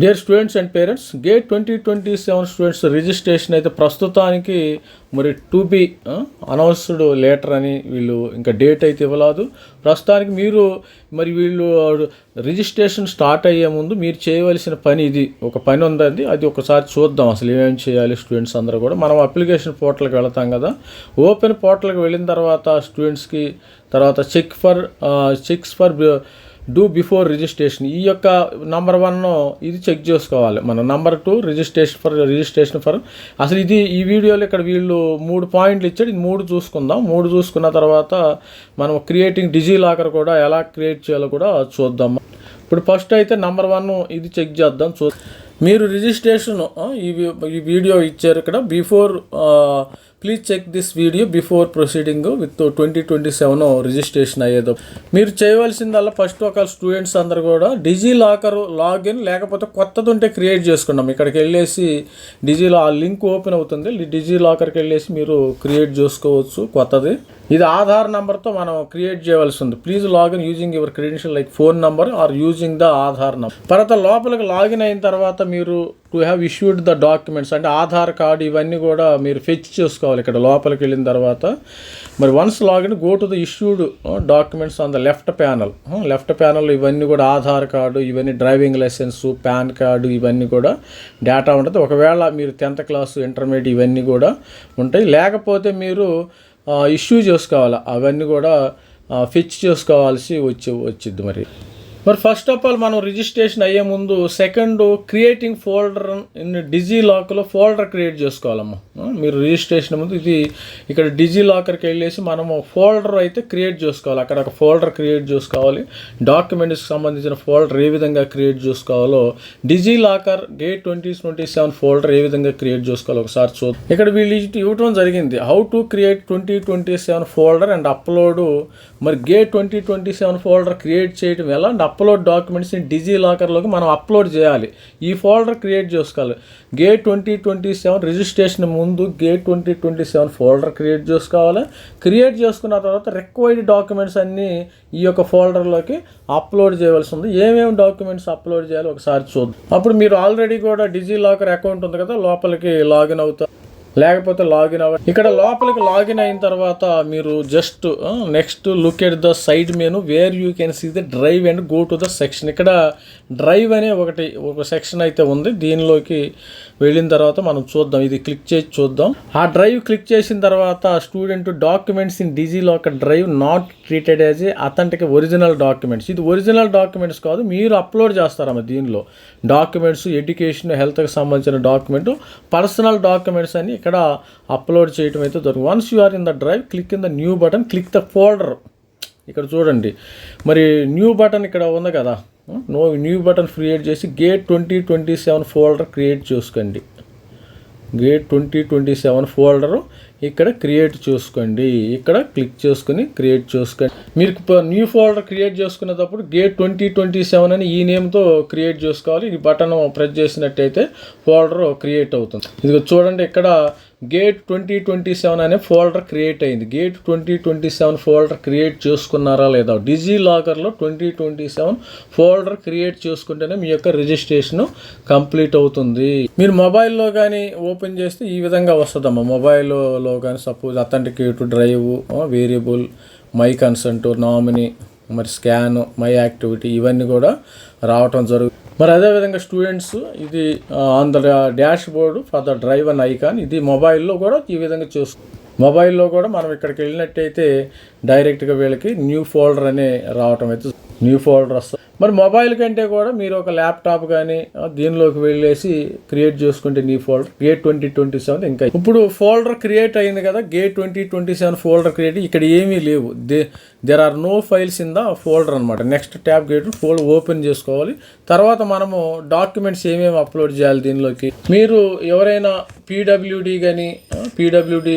Dear students and parents, gate 2027 students registration అయితే ప్రస్తుతానికి మరి టు బి అనౌన్స్డ్ లేటర్ అని వీళ్ళు ఇంకా డేట్ అయితే ఇవ్వలేదు. ప్రస్తుతానికి మీరు మరి వీళ్ళు రిజిస్ట్రేషన్ స్టార్ట్ అయ్యే ముందు మీరు చేయవలసిన పని ఇది ఒక పని ఉందండి. అది ఒకసారి చూద్దాం అసలు ఏమేమి చేయాలి. స్టూడెంట్స్ అందరూ కూడా మనం అప్లికేషన్ పోర్టల్కి వెళ్తాం కదా, ఓపెన్ పోర్టల్కి వెళ్ళిన తర్వాత స్టూడెంట్స్కి తర్వాత checks for do before registration ఈ యొక్క నంబర్ 1 ఇది చెక్ చేసుకోవాలి. మనం నంబర్ 2 రిజిస్ట్రేషన్ ఫర్ అసలు ఇది ఈ వీడియోలో ఇక్కడ వీళ్ళు 3 పాయింట్లు ఇచ్చాడు. ఇది 3 చూసుకుందాం. 3 చూసుకున్న తర్వాత మనం క్రియేటింగ్ డిజీ లాకర్ కూడా ఎలా క్రియేట్ చేయాలో కూడా చూద్దాం. ఇప్పుడు ఫస్ట్ అయితే నంబర్ 1 ఇది చెక్ చేద్దాం. మీరు రిజిస్ట్రేషన్ ఈ వీడియో ఇచ్చారు ఇక్కడ. Before please check this video before proceeding with 2027 registration అయ్యేది. మీరు చేయవలసిందల్లా ఫస్ట్ ఒక స్టూడెంట్స్ అందరు కూడా డిజీ లాకర్ లాగిన్ లేకపోతే కొత్తది ఉంటే క్రియేట్ చేసుకున్నాం. ఇక్కడికి వెళ్ళేసి ఆ లింక్ ఓపెన్ అవుతుంది. డిజీ లాకర్కి వెళ్ళేసి మీరు క్రియేట్ చేసుకోవచ్చు కొత్తది. ఇది ఆధార్ నెంబర్తో మనం క్రియేట్ చేయవలసి ఉంది. Please login using your credential like phone number or using the Aadhaar number. తర్వాత లోపలికి లాగిన్ అయిన తర్వాత మీరు to have issued the documents అంటే ఆధార్ కార్డు ఇవన్నీ కూడా మీరు ఫెచ్ చేసుకోవాలి. ఇక్కడ లోపలికి వెళ్ళిన తర్వాత మరి once login go to the issued documents on the left panel ఇవన్నీ కూడా ఆధార్ కార్డు ఇవన్నీ డ్రైవింగ్ లైసెన్సు పాన్ కార్డు ఇవన్నీ కూడా డేటా ఉంటుంది. ఒకవేళ మీరు 10th క్లాసు ఇంటర్మీడియట్ ఇవన్నీ కూడా ఉంటాయి. లేకపోతే మీరు ఇష్యూ చేసుకోవాలి. అవన్నీ కూడా ఫిచ్ చేసుకోవాల్సి వచ్చిద్ది. మరి ఫస్ట్ ఆఫ్ ఆల్ మనం రిజిస్ట్రేషన్ అయ్యే ముందు సెకండ్ క్రియేటింగ్ ఫోల్డర్ ఇన్ డిజీ లాకర్లో ఫోల్డర్ క్రియేట్ చేసుకోవాలమ్మా. మీరు రిజిస్ట్రేషన్ ముందు ఇది ఇక్కడ డిజీ లాకర్కి వెళ్ళేసి మనము ఫోల్డర్ అయితే క్రియేట్ చేసుకోవాలి. అక్కడ ఒక ఫోల్డర్ క్రియేట్ చేసుకోవాలి. డాక్యుమెంట్స్కి సంబంధించిన ఫోల్డర్ ఏ విధంగా క్రియేట్ చేసుకోవాలో డిజీ లాకర్ గేట్ 2027 ఫోల్డర్ ఏ విధంగా క్రియేట్ చేసుకోవాలో ఒకసారి చూద్దాం. ఇక్కడ వీళ్ళు ఇవ్వటం జరిగింది how to create 2027 folder and upload. మరి గేట్ 2027 ఫోల్డర్ క్రియేట్ చేయడం ఎలా అండ్ అప్లోడ్ డాక్యుమెంట్స్ని డిజీ లాకర్లోకి మనం అప్లోడ్ చేయాలి. ఈ ఫోల్డర్ క్రియేట్ చేసుకోవాలి. గేట్ 2027 రిజిస్ట్రేషన్ ముందు గేట్ 2027 ఫోల్డర్ క్రియేట్ చేసుకోవాలి. క్రియేట్ చేసుకున్న తర్వాత రిక్వైర్డ్ డాక్యుమెంట్స్ అన్నీ ఈ యొక్క ఫోల్డర్లోకి అప్లోడ్ చేయవలసి ఉంది. ఏమేమి డాక్యుమెంట్స్ అప్లోడ్ చేయాలో ఒకసారి చూద్దాం. అప్పుడు మీరు ఆల్రెడీ కూడా డిజీ లాకర్ అకౌంట్ ఉంది కదా, లోపలికి లాగిన్ అవుతారు. లేకపోతే లాగిన్ అవ్వండి. ఇక్కడ లోపలికి లాగిన్ అయిన తర్వాత మీరు just next look at the side menu where you can see the drive and go to the section. ఇక్కడ డ్రైవ్ అనే ఒక సెక్షన్ అయితే ఉంది. దీనిలోకి వెళ్ళిన తర్వాత మనం చూద్దాం. ఇది క్లిక్ చేసి చూద్దాం. ఆ డ్రైవ్ క్లిక్ చేసిన తర్వాత student documents in DigiLocker drive not treated as a authentic original documents. ఇది ఒరిజినల్ డాక్యుమెంట్స్ కాదు, మీరు అప్లోడ్ చేస్తారమ్మా. దీనిలో డాక్యుమెంట్స్ ఎడ్యుకేషన్ హెల్త్కి సంబంధించిన డాక్యుమెంట్ పర్సనల్ డాక్యుమెంట్స్ అని ఇక్కడ అప్లోడ్ చేయడం అయితే దొరుకుతుంది. Once you are in the drive click in the new button click the folder. ఇక్కడ చూడండి మరి న్యూ బటన్ ఇక్కడ ఉంది కదా, న్యూ బటన్ క్రియేట్ చేసి గేట్ 2027 ఫోల్డర్ క్రియేట్ చేసుకోండి. గేట్ 2027 ఫోల్డరు ఇక్కడ క్రియేట్ చేసుకోండి. ఇక్కడ క్లిక్ చేసుకుని క్రియేట్ చేసుకోండి. మీరు న్యూ ఫోల్డర్ క్రియేట్ చేసుకునేటప్పుడు గేట్ 2027 అని ఈ నేమ్తో క్రియేట్ చేసుకోవాలి. ఈ బటన్ ప్రెస్ చేసినట్టయితే ఫోల్డర్ క్రియేట్ అవుతుంది. ఇది చూడండి, ఇక్కడ గేట్ 2027 అనే ఫోల్డర్ క్రియేట్ అయింది. గేట్ 2027 ఫోల్డర్ క్రియేట్ చేసుకున్నారా లేదా? డిజీ లాకర్లో 2027 ఫోల్డర్ క్రియేట్ చేసుకుంటేనే మీ యొక్క రిజిస్ట్రేషన్ కంప్లీట్ అవుతుంది. మీరు మొబైల్లో కానీ ఓపెన్ చేస్తే ఈ విధంగా వస్తుందమ్మా. మొబైల్లో కానీ suppose authenticate drive variable my consent nominee మరి స్కాన్ మై యాక్టివిటీ ఇవన్నీ కూడా రావటం జరుగుతుంది. మరి అదేవిధంగా స్టూడెంట్స్ ఇది on the dash board for the drive and icon ఇది మొబైల్లో కూడా ఈ విధంగా మొబైల్లో కూడా మనం ఇక్కడికి వెళ్ళినట్టయితే డైరెక్ట్గా వీళ్ళకి న్యూ ఫోల్డర్ అనే రావటం అయితే న్యూ ఫోల్డర్ వస్తుంది. మరి మొబైల్ కంటే కూడా మీరు ఒక ల్యాప్టాప్ కానీ దీనిలోకి వెళ్ళేసి క్రియేట్ చేసుకుంటే న్యూ ఫోల్డర్ గేట్ 2027 ఇంకా ఇప్పుడు ఫోల్డర్ క్రియేట్ అయింది కదా. గేట్ 2027 ఫోల్డర్ క్రియేట్ ఇక్కడ ఏమీ లేవు. There are no files in the folder అనమాట. నెక్స్ట్ ట్యాబ్ గేట్ ఫోల్డర్ ఓపెన్ చేసుకోవాలి. తర్వాత మనము డాక్యుమెంట్స్ ఏమేమి అప్లోడ్ చేయాలి దీనిలోకి. మీరు ఎవరైనా పీడబ్ల్యూడి కానీ పీడబ్ల్యూడి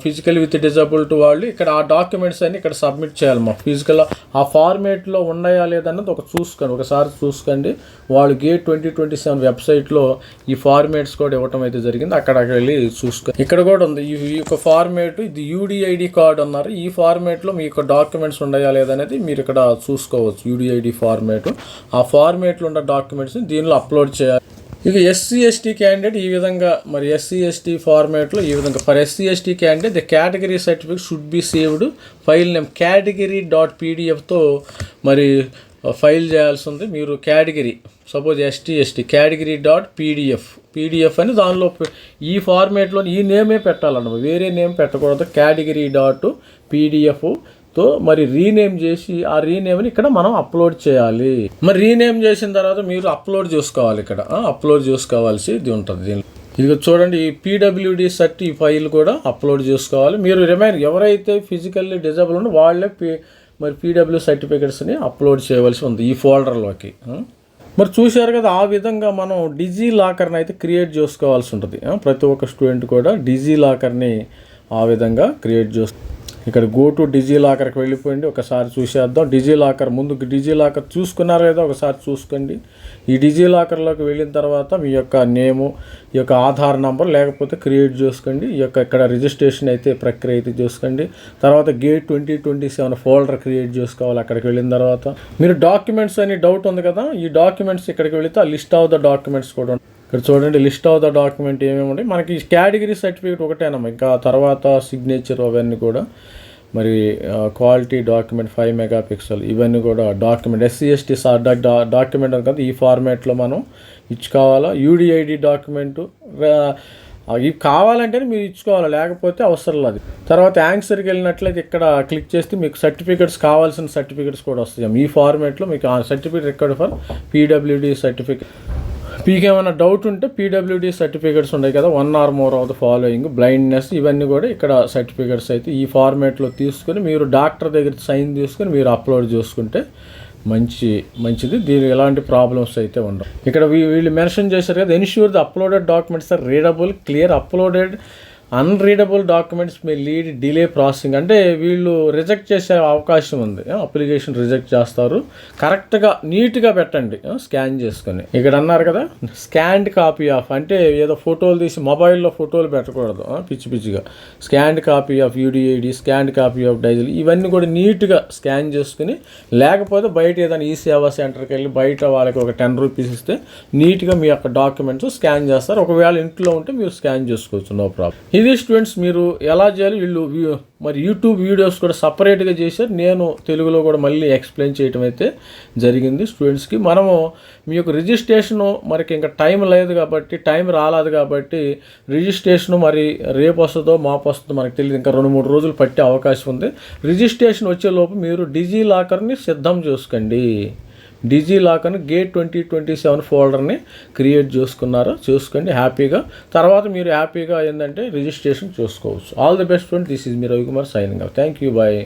ఫిజికల్ విత్ డిజబిలిటీ వాళ్ళు ఇక్కడ ఆ డాక్యుమెంట్స్ అన్ని ఇక్కడ సబ్మిట్ చేయాలి. మా ఫిజికల్ ఆ ఫార్మేట్లో ఉన్నాయా లేదన్నది ఒక చూసుకోండి, ఒకసారి చూసుకోండి. వాళ్ళు గేట్ 2027 వెబ్సైట్లో ఈ ఫార్మేట్స్ కూడా ఇవ్వటం అయితే జరిగింది. అక్కడికి వెళ్ళి చూసుకో. ఇక్కడ కూడా ఉంది ఈ యొక్క ఫార్మేట్, ఇది యూడిఐడి కార్డ్ అన్నారు. ఈ ఫార్మేట్లో మీ యొక్క డాక్యుమెంట్స్ ఉన్నాయా లేదనేది మీరు ఇక్కడ చూసుకోవచ్చు. యూడిఐడి ఫార్మేట్, ఆ ఫార్మేట్లో ఉన్న డాక్యుమెంట్స్ని దీనిలో అప్లోడ్ చేయాలి. ఇక SC/ST క్యాండిడేట్ ఈ విధంగా, మరి SC/ST ఫార్మేట్లో ఈ విధంగా, for SC/ST candidate the category certificate should be saved file name category.pdfతో మరి ఫైల్ చేయాల్సి ఉంది. మీరు కేటగిరీ, సపోజ్ ST/ST category.pdf అని దానిలో ఈ ఫార్మేట్లో ఈ నేమే పెట్టాలన్నమాట, వేరే నేమ్ పెట్టకూడదు. category.pdfతో మరి రీనేమ్ చేసి ఆ రీనేమ్ని ఇక్కడ మనం అప్లోడ్ చేయాలి. మరి రీనేమ్ చేసిన తర్వాత మీరు అప్లోడ్ చేసుకోవాలి. ఇక్కడ అప్లోడ్ చేసుకోవాల్సి ఇది ఉంటుంది. దీనిలో ఇది చూడండి, ఈ PWD సర్టి ఫైల్ కూడా అప్లోడ్ చేసుకోవాలి. మీరు ఎవరైతే ఫిజికల్లీ డిజేబుల్ ఉందో వాళ్ళే మరి PW సర్టిఫికెట్స్ని అప్లోడ్ చేయవలసి ఉంది ఈ ఫోల్డర్లోకి. మరి చూశారు కదా, ఆ విధంగా మనం డిజీ లాకర్ని అయితే క్రియేట్ చేసుకోవాల్సి ఉంటుంది. ప్రతి ఒక్క స్టూడెంట్ కూడా డిజీ లాకర్ని ఆ విధంగా క్రియేట్ చేస్తుంది. ఇక్కడ గో టు డిజీ లాకర్కి వెళ్ళిపోయింది, ఒకసారి చూసేద్దాం. డిజీ లాకర్ ముందు డిజీ లాకర్ చూసుకున్నారు లేదా ఒకసారి చూసుకోండి. ఈ డిజీ లాకర్లోకి వెళ్ళిన తర్వాత మీ యొక్క నేము, ఈ యొక్క ఆధార్ నంబర్ లేకపోతే క్రియేట్ చేసుకోండి. ఈ యొక్క ఇక్కడ రిజిస్ట్రేషన్ అయితే ప్రక్రియ అయితే చేసుకోండి. తర్వాత గేట్ 2027 ఫోల్డర్ క్రియేట్ చేసుకోవాలి. అక్కడికి వెళ్ళిన తర్వాత మీరు డాక్యుమెంట్స్ అని డౌట్ ఉంది కదా, ఈ డాక్యుమెంట్స్ ఇక్కడికి వెళితే లిస్ట్ ఆఫ్ ద డాక్యుమెంట్స్ కూడా ఇక్కడ చూడండి. లిస్ట్ ఆఫ్ ద డాక్యుమెంట్ ఏమేమి ఉంటాయి మనకి, కేటగిరీ సర్టిఫికేట్ ఒకటేనమ్మా, ఇంకా తర్వాత సిగ్నేచర్ అవన్నీ కూడా, మరి క్వాలిటీ డాక్యుమెంట్ 5 మెగాపిక్సెల్ ఇవన్నీ కూడా డాక్యుమెంట్. SC/ST డాక్యుమెంట్ అని కదా ఈ ఫార్మాట్లో మనం ఇచ్చుకోవాలా. UDID డాక్యుమెంటు ఇవి కావాలంటే మీరు ఇచ్చుకోవాలి, లేకపోతే అవసరం లేదు. తర్వాత యాంక్సర్కి వెళ్ళినట్లయితే ఇక్కడ క్లిక్ చేస్తే మీకు సర్టిఫికేట్స్ కావాల్సిన సర్టిఫికేట్స్ కూడా వస్తాయి. ఈ ఫార్మాట్లో మీకు ఆ certificate record for PWD certificate. మీకు ఏమైనా డౌట్ ఉంటే PWD సర్టిఫికేట్స్ ఉన్నాయి కదా, 1 or more of the following, blindness, ఇవన్నీ కూడా ఇక్కడ సర్టిఫికేట్స్ అయితే ఈ ఫార్మాట్లో తీసుకొని మీరు డాక్టర్ దగ్గర సైన్ తీసుకొని మీరు అప్లోడ్ చేసుకుంటే మంచిది. దీనికి ఎలాంటి ప్రాబ్లమ్స్ అయితే ఉండవు. ఇక్కడ వీళ్ళు మెన్షన్ చేశారు కదా, ensure the uploaded documents are readable, clear. Uploaded unreadable documents may lead delay processing. అంటే వీళ్ళు రిజెక్ట్ చేసే అవకాశం ఉంది, అప్లికేషన్ రిజెక్ట్ చేస్తారు. కరెక్ట్గా నీట్గా పెట్టండి, స్కాన్ చేసుకొని. ఇక్కడ అన్నారు కదా స్కాన్డ్ కాపీ ఆఫ్, అంటే ఏదో ఫోటోలు తీసి మొబైల్లో ఫోటోలు పెట్టకూడదు పిచ్చిగా. Scanned copy of UDID, scanned copy of డైజల్, ఇవన్నీ కూడా నీట్గా స్కాన్ చేసుకుని, లేకపోతే బయట ఏదైనా ఈ సేవా సెంటర్కి వెళ్ళి బయట వాళ్ళకి ఒక 10 రూపీస్ ఇస్తే నీట్గా మీ యొక్క డాక్యుమెంట్స్ స్కాన్ చేస్తారు. ఒకవేళ ఇంట్లో ఉంటే మీరు స్కాన్ చేసుకోవచ్చు, నో ప్రాబ్లం. ఇది స్టూడెంట్స్ మీరు ఎలా చేయాలి, వీళ్ళు మరి యూట్యూబ్ వీడియోస్ కూడా సపరేట్గా చేశారు. నేను తెలుగులో కూడా మళ్ళీ ఎక్స్ప్లెయిన్ చేయడం అయితే జరిగింది స్టూడెంట్స్కి. మనము మీ యొక్క రిజిస్ట్రేషను మరికి ఇంకా టైం లేదు కాబట్టి, టైం రాలేదు కాబట్టి రిజిస్ట్రేషను మరి రేపు వస్తుందో మాపు వస్తుందో మనకు తెలియదు. ఇంకా 2-3 రోజులు పట్టే అవకాశం ఉంది. రిజిస్ట్రేషన్ వచ్చేలోపు మీరు డిజీ లాకర్ని సిద్ధం చేసుకోండి. డిజీ లాకర్ని గేట్ 2027 ఫోల్డర్ని క్రియేట్ చూసుకోండి హ్యాపీగా. తర్వాత మీరు హ్యాపీగా ఏంటంటే రిజిస్ట్రేషన్ చేసుకోవచ్చు. All the best friend, this is me Ravikumar signing off. Thank you, bye.